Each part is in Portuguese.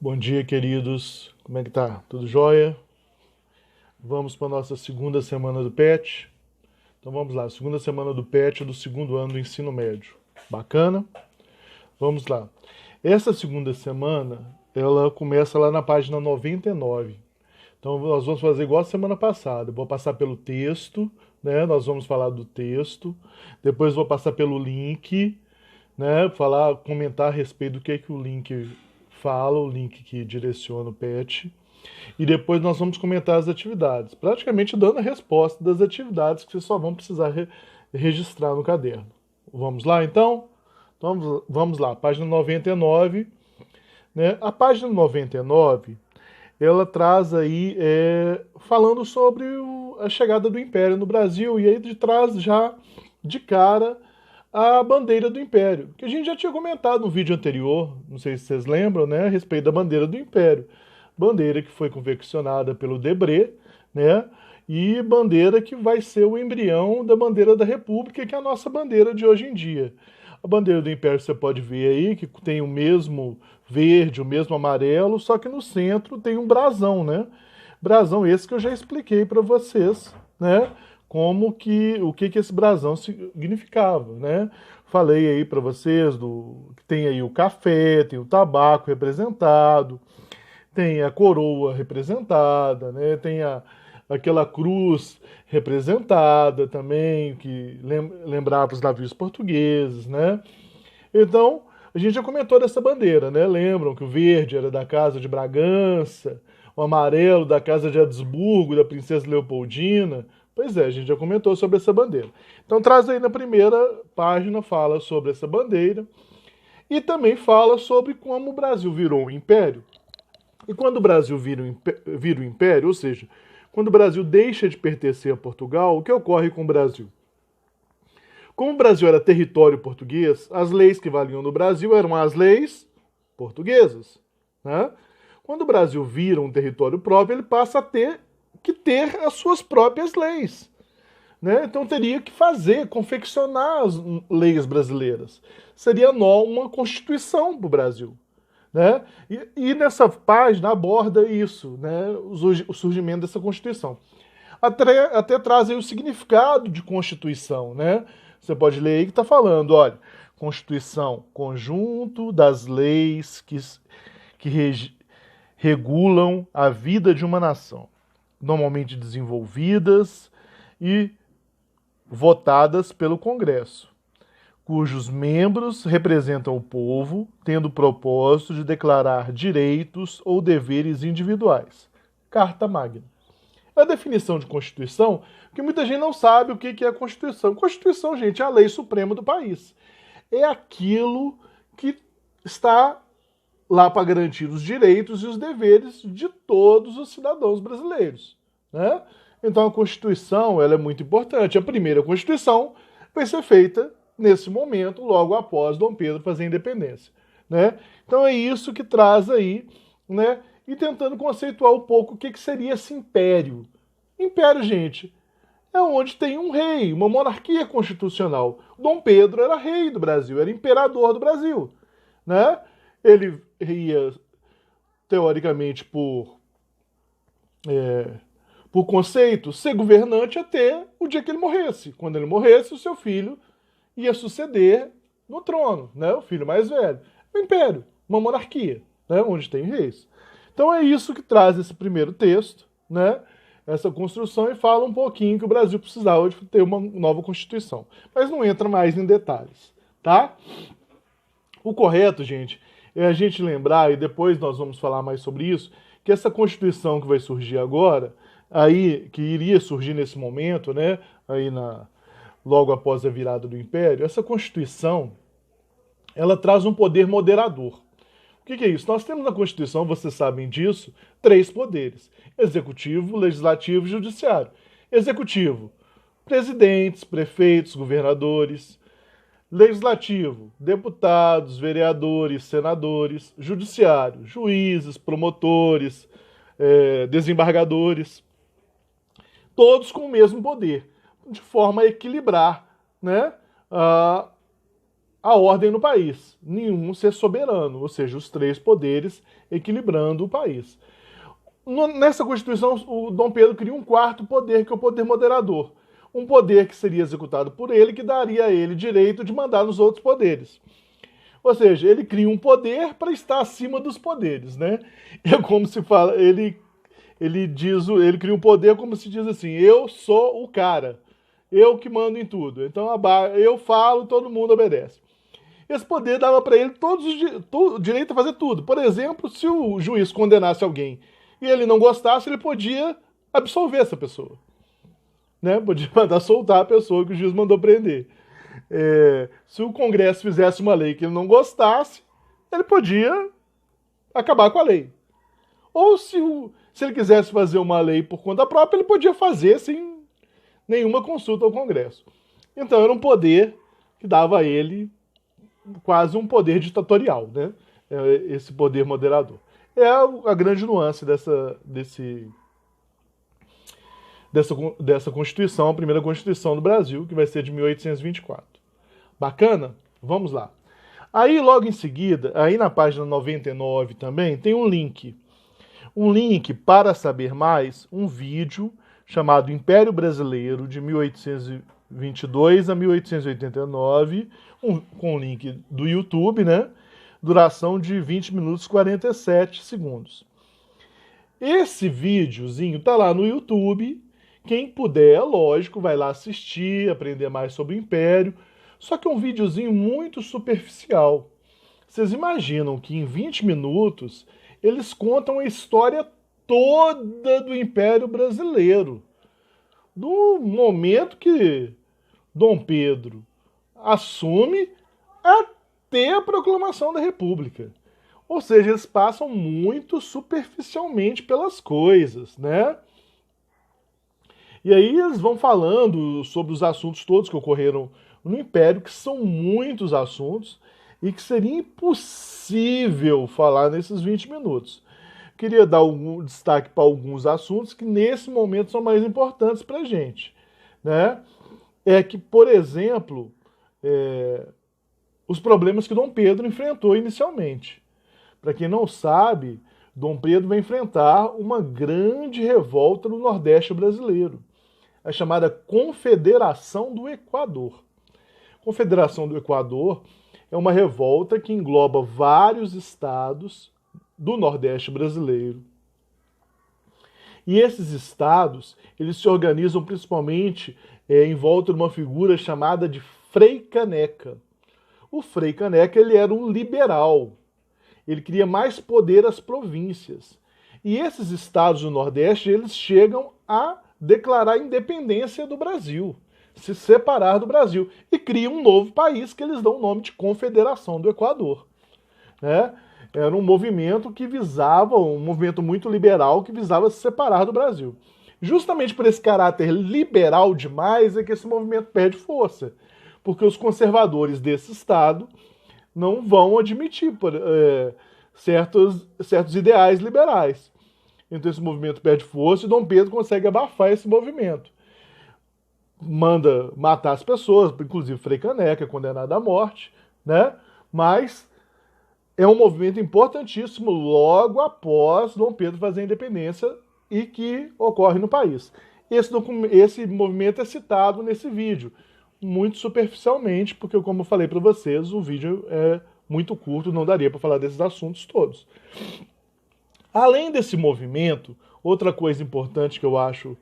Bom dia, queridos. Como é que tá? Tudo jóia? Vamos para a nossa segunda semana do PET. Então vamos lá, segunda semana do PET do segundo ano do ensino médio. Bacana? Vamos lá. Essa segunda semana, ela começa lá na página 99. Então nós vamos fazer igual a semana passada. Eu vou passar pelo texto, né? Nós vamos falar do texto. Depois vou passar pelo link, né? Falar, comentar a respeito do que o link fala, o link que direciona o PET. E depois nós vamos comentar as atividades, praticamente dando a resposta das atividades que vocês só vão precisar registrar no caderno. Vamos lá então? Então vamos lá, página 99. Né? A página 99 ela traz aí falando sobre a chegada do Império no Brasil, e aí traz já de cara a bandeira do Império, que a gente já tinha comentado no vídeo anterior, não sei se vocês lembram, né, a respeito da bandeira do Império. Bandeira que foi confeccionada pelo Debré, né, e bandeira que vai ser o embrião da bandeira da República, que é a nossa bandeira de hoje em dia. A bandeira do Império você pode ver aí que tem o mesmo verde, o mesmo amarelo, só que no centro tem um brasão, né? Brasão esse que eu já expliquei para vocês, né? Como que o que esse brasão significava, né? Falei aí para vocês do que tem aí o café, tem o tabaco representado, tem a coroa representada, né? Tem aquela cruz representada também, que lembrava os navios portugueses, né? Então, a gente já comentou dessa bandeira, né? Lembram que o verde era da Casa de Bragança, o amarelo da Casa de Habsburgo, da Princesa Leopoldina. Pois é, a gente já comentou sobre essa bandeira. Então, traz aí na primeira página, fala sobre essa bandeira e também fala sobre como o Brasil virou um império. E quando o Brasil vira um império, ou seja, quando o Brasil deixa de pertencer a Portugal, o que ocorre com o Brasil? Como o Brasil era território português, as leis que valiam no Brasil eram as leis portuguesas. Né? Quando o Brasil vira um território próprio, ele passa a ter que ter as suas próprias leis. Né? Então teria que confeccionar as leis brasileiras. Seria uma constituição para o Brasil. Né? E nessa página aborda isso, né? O surgimento dessa Constituição. Até traz aí o significado de Constituição, né? Você pode ler aí que está falando, olha, Constituição, conjunto das leis que regulam a vida de uma nação, normalmente desenvolvidas e votadas pelo Congresso, cujos membros representam o povo, tendo o propósito de declarar direitos ou deveres individuais. Carta Magna. A definição de Constituição, porque muita gente não sabe o que é a Constituição. Constituição, gente, é a lei suprema do país. É aquilo que está lá para garantir os direitos e os deveres de todos os cidadãos brasileiros. Né? Então a Constituição ela é muito importante. A primeira Constituição vai ser feita nesse momento, logo após Dom Pedro fazer a independência. Né? Então é isso que traz aí, né? E tentando conceituar um pouco o que seria esse império. Império, gente, é onde tem um rei, uma monarquia constitucional. Dom Pedro era rei do Brasil, era imperador do Brasil. Né? Ele ia, teoricamente, por conceito, ser governante até o dia que ele morresse. Quando ele morresse, o seu filho ia suceder no trono, né? O filho mais velho. O império, uma monarquia, né? Onde tem reis. Então é isso que traz esse primeiro texto, né? Essa construção, e fala um pouquinho que o Brasil precisava de ter uma nova Constituição. Mas não entra mais em detalhes, tá? O correto, gente, é a gente lembrar, e depois nós vamos falar mais sobre isso, que essa Constituição que vai surgir agora, aí, que iria surgir nesse momento, né? Aí logo após a virada do Império, essa Constituição, ela traz um poder moderador. O que é isso? Nós temos na Constituição, vocês sabem disso, 3 poderes: executivo, legislativo e judiciário. Executivo: presidentes, prefeitos, governadores. Legislativo: deputados, vereadores, senadores. Judiciário: juízes, promotores, desembargadores. Todos com o mesmo poder, de forma a equilibrar, né, a ordem no país, nenhum ser soberano, ou seja, os três poderes equilibrando o país. Nessa Constituição, o Dom Pedro cria um quarto poder, que é o poder moderador. Um poder que seria executado por ele, que daria a ele direito de mandar nos outros poderes. Ou seja, ele cria um poder para estar acima dos poderes, né? É como se fala, ele cria um poder como se diz assim, eu sou o cara, eu que mando em tudo. Então eu falo, todo mundo obedece. Esse poder dava para ele o direito a fazer tudo. Por exemplo, se o juiz condenasse alguém e ele não gostasse, ele podia absolver essa pessoa. Né? Podia mandar soltar a pessoa que o juiz mandou prender. Se o Congresso fizesse uma lei que ele não gostasse, ele podia acabar com a lei. Ou se ele quisesse fazer uma lei por conta própria, ele podia fazer sem nenhuma consulta ao Congresso. Então era um poder que dava a ele quase um poder ditatorial, né? Esse poder moderador. É a grande nuance dessa Constituição, a primeira Constituição do Brasil, que vai ser de 1824. Bacana? Vamos lá. Aí, logo em seguida, aí na página 99 também, tem um link. Um link para saber mais, um vídeo chamado Império Brasileiro, de 1822 a 1889, com o link do YouTube, né? Duração de 20 minutos e 47 segundos. Esse videozinho tá lá no YouTube. Quem puder, lógico, vai lá assistir, aprender mais sobre o Império. Só que é um videozinho muito superficial. Vocês imaginam que em 20 minutos eles contam a história toda do Império Brasileiro. Do momento que Dom Pedro assume até a proclamação da República. Ou seja, eles passam muito superficialmente pelas coisas, né? E aí eles vão falando sobre os assuntos todos que ocorreram no Império, que são muitos assuntos e que seria impossível falar nesses 20 minutos. Queria dar um destaque para alguns assuntos que nesse momento são mais importantes para a gente, né? É que, por exemplo, os problemas que Dom Pedro enfrentou inicialmente. Para quem não sabe, Dom Pedro vai enfrentar uma grande revolta no Nordeste brasileiro, a chamada Confederação do Equador. Confederação do Equador é uma revolta que engloba vários estados do Nordeste brasileiro. E esses estados, eles se organizam principalmente em volta de uma figura chamada de Frei Caneca. O Frei Caneca, ele era um liberal. Ele queria mais poder às províncias. E esses estados do Nordeste, eles chegam a declarar a independência do Brasil, se separar do Brasil, e criam um novo país que eles dão o nome de Confederação do Equador. Né? Era um movimento que visava, um movimento muito liberal, que visava se separar do Brasil. Justamente por esse caráter liberal demais é que esse movimento perde força, porque os conservadores desse estado não vão admitir certos ideais liberais. Então esse movimento perde força e Dom Pedro consegue abafar esse movimento. Manda matar as pessoas, inclusive Frei Caneca, condenado à morte, né? Mas é um movimento importantíssimo logo após Dom Pedro fazer a independência e que ocorre no país. Esse movimento é citado nesse vídeo, muito superficialmente, porque, como eu falei para vocês, o vídeo é muito curto, não daria para falar desses assuntos todos. Além desse movimento, outra coisa importante que eu acho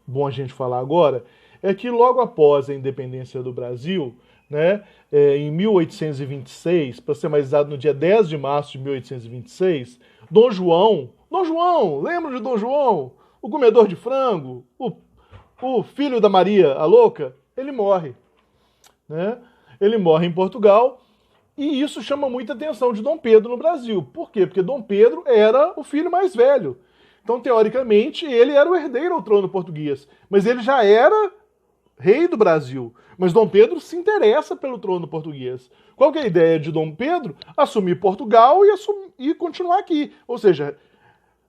bom a gente falar agora é que logo após a independência do Brasil, né, em 1826, para ser mais exato, no dia 10 de março de 1826, Dom João, lembra de Dom João? O comedor de frango, o filho da Maria, a louca, ele morre. Né? Ele morre em Portugal e isso chama muita atenção de Dom Pedro no Brasil. Por quê? Porque Dom Pedro era o filho mais velho. Então, teoricamente, ele era o herdeiro ao trono português. Mas ele já era rei do Brasil. Mas Dom Pedro se interessa pelo trono português. Qual que é a ideia de Dom Pedro? Assumir Portugal e continuar aqui. Ou seja,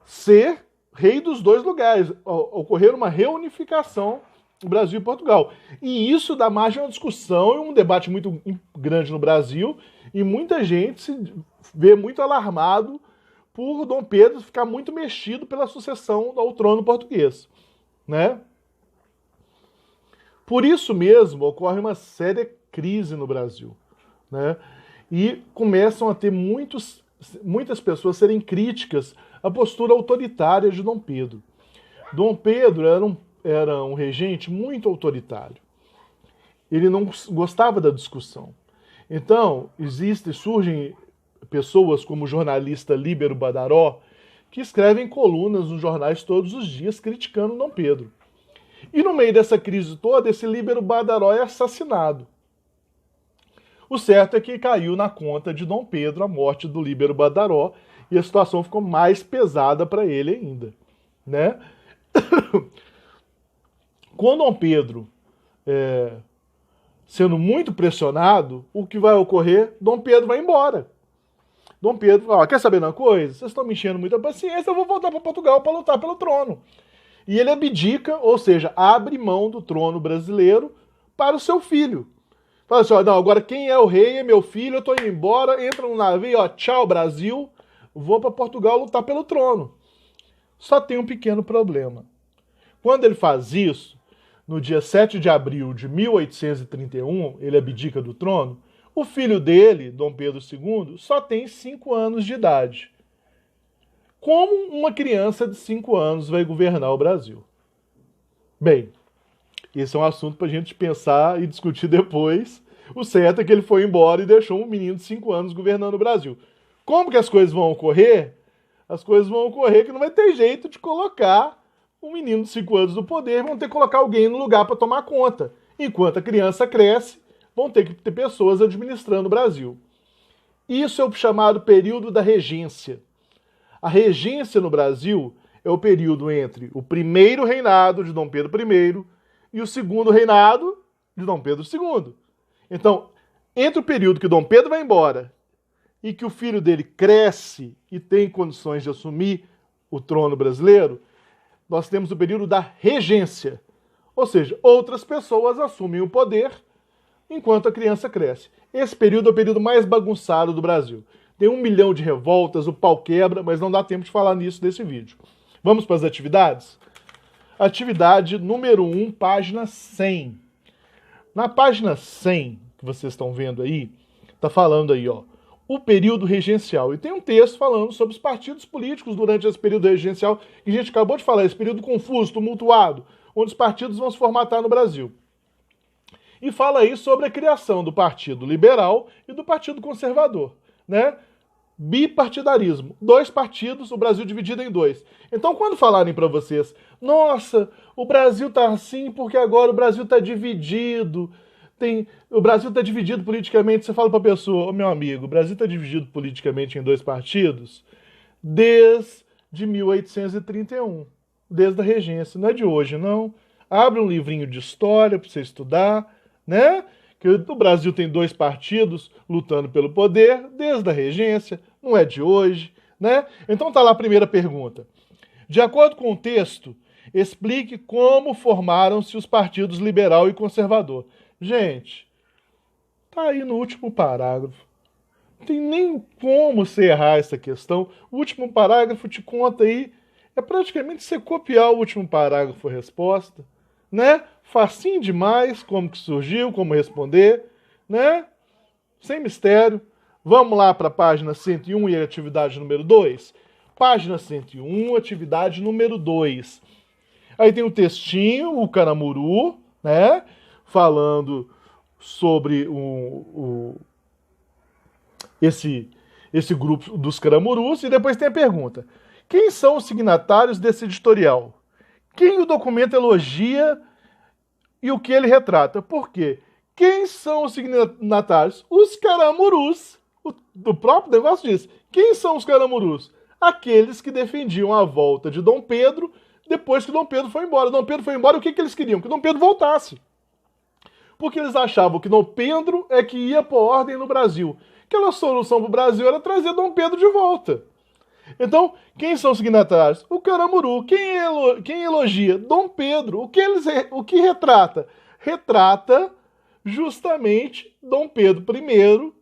ser rei dos dois lugares. Ocorrer uma reunificação Brasil e Portugal. E isso dá margem a uma discussão e um debate muito grande no Brasil, e muita gente se vê muito alarmado por Dom Pedro ficar muito mexido pela sucessão ao trono português, né? Por isso mesmo ocorre uma séria crise no Brasil, né? E começam a ter muitas pessoas serem críticas à postura autoritária de Dom Pedro. Dom Pedro era um regente muito autoritário. Ele não gostava da discussão. Então, surgem pessoas como o jornalista Líbero Badaró, que escrevem colunas nos jornais todos os dias criticando Dom Pedro. E no meio dessa crise toda, esse Líbero Badaró é assassinado. O certo é que caiu na conta de Dom Pedro a morte do Líbero Badaró, e a situação ficou mais pesada para ele ainda, né? Com Dom Pedro sendo muito pressionado, o que vai ocorrer? Dom Pedro vai embora. Dom Pedro fala, quer saber uma coisa? Vocês estão me enchendo muita paciência, eu vou voltar para Portugal para lutar pelo trono. E ele abdica, ou seja, abre mão do trono brasileiro para o seu filho. Fala assim, ó, não, agora quem é o rei é meu filho, eu tô indo embora, entra no navio, ó, tchau Brasil, vou para Portugal lutar pelo trono. Só tem um pequeno problema. Quando ele faz isso, no dia 7 de abril de 1831, ele abdica do trono, o filho dele, Dom Pedro II, só tem 5 anos de idade. Como uma criança de 5 anos vai governar o Brasil? Bem, esse é um assunto para a gente pensar e discutir depois. O certo é que ele foi embora e deixou um menino de 5 anos governando o Brasil. Como que as coisas vão ocorrer? As coisas vão ocorrer que não vai ter jeito de colocar um menino de 5 anos no poder, vão ter que colocar alguém no lugar para tomar conta. Enquanto a criança cresce, vão ter que ter pessoas administrando o Brasil. Isso é o chamado período da regência. A regência no Brasil é o período entre o primeiro reinado de Dom Pedro I e o segundo reinado de Dom Pedro II. Então, entre o período que Dom Pedro vai embora e que o filho dele cresce e tem condições de assumir o trono brasileiro, nós temos o período da regência. Ou seja, outras pessoas assumem o poder enquanto a criança cresce. Esse período é o período mais bagunçado do Brasil. Tem 1 milhão de revoltas, o pau quebra, mas não dá tempo de falar nisso nesse vídeo. Vamos para as atividades? Atividade número 1, página 100. Na página 100, que vocês estão vendo aí, está falando aí, ó, o período regencial. E tem um texto falando sobre os partidos políticos durante esse período regencial, que a gente acabou de falar, esse período confuso, tumultuado, onde os partidos vão se formatar no Brasil. E fala aí sobre a criação do Partido Liberal e do Partido Conservador, né? Bipartidarismo. 2 partidos, o Brasil dividido em 2. Então, quando falarem para vocês, nossa, o Brasil tá assim porque agora o Brasil tá dividido, o Brasil tá dividido politicamente, você fala para a pessoa, meu amigo, o Brasil tá dividido politicamente em 2 partidos desde 1831, desde a regência, não é de hoje, não. Abre um livrinho de história para você estudar, né? Que o Brasil tem 2 partidos lutando pelo poder desde a regência, não é de hoje, né? Então tá lá a primeira pergunta. De acordo com o texto, explique como formaram-se os partidos liberal e conservador. Gente, tá aí no último parágrafo. Não tem nem como você errar essa questão. O último parágrafo te conta aí, é praticamente você copiar o último parágrafo a resposta, né? Facinho demais, como que surgiu, como responder, né? Sem mistério. Vamos lá para a página 101 e a atividade número 2? Página 101, atividade número 2. Aí tem um textinho, o Caramuru, né? Falando sobre esse grupo dos Caramurus, e depois tem a pergunta. Quem são os signatários desse editorial? Quem o documento elogia e o que ele retrata? Por quê? Quem são os signatários? Os Caramurus. O próprio negócio diz. Quem são os Caramurus? Aqueles que defendiam a volta de Dom Pedro depois que Dom Pedro foi embora. Dom Pedro foi embora, o que eles queriam? Que Dom Pedro voltasse. Porque eles achavam que Dom Pedro que ia pôr ordem no Brasil. Aquela solução para o Brasil era trazer Dom Pedro de volta. Então, quem são os signatários? O Caramuru. Quem elogia? Dom Pedro. O que retrata? Retrata justamente Dom Pedro I,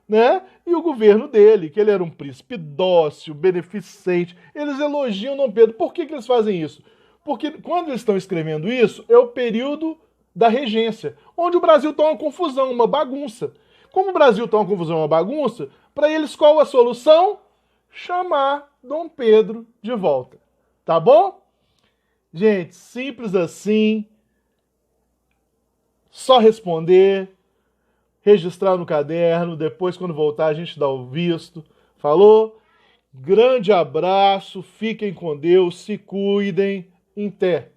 né? E o governo dele, que ele era um príncipe dócil, beneficente. Eles elogiam Dom Pedro. Por que eles fazem isso? Porque quando eles estão escrevendo isso, é o período da regência, onde o Brasil está uma confusão, uma bagunça. Como o Brasil está uma confusão, uma bagunça, para eles qual a solução? Chamar Dom Pedro de volta. Tá bom? Gente, simples assim. Só responder, registrar no caderno, depois quando voltar a gente dá o visto. Falou? Grande abraço, fiquem com Deus, se cuidem. Em té.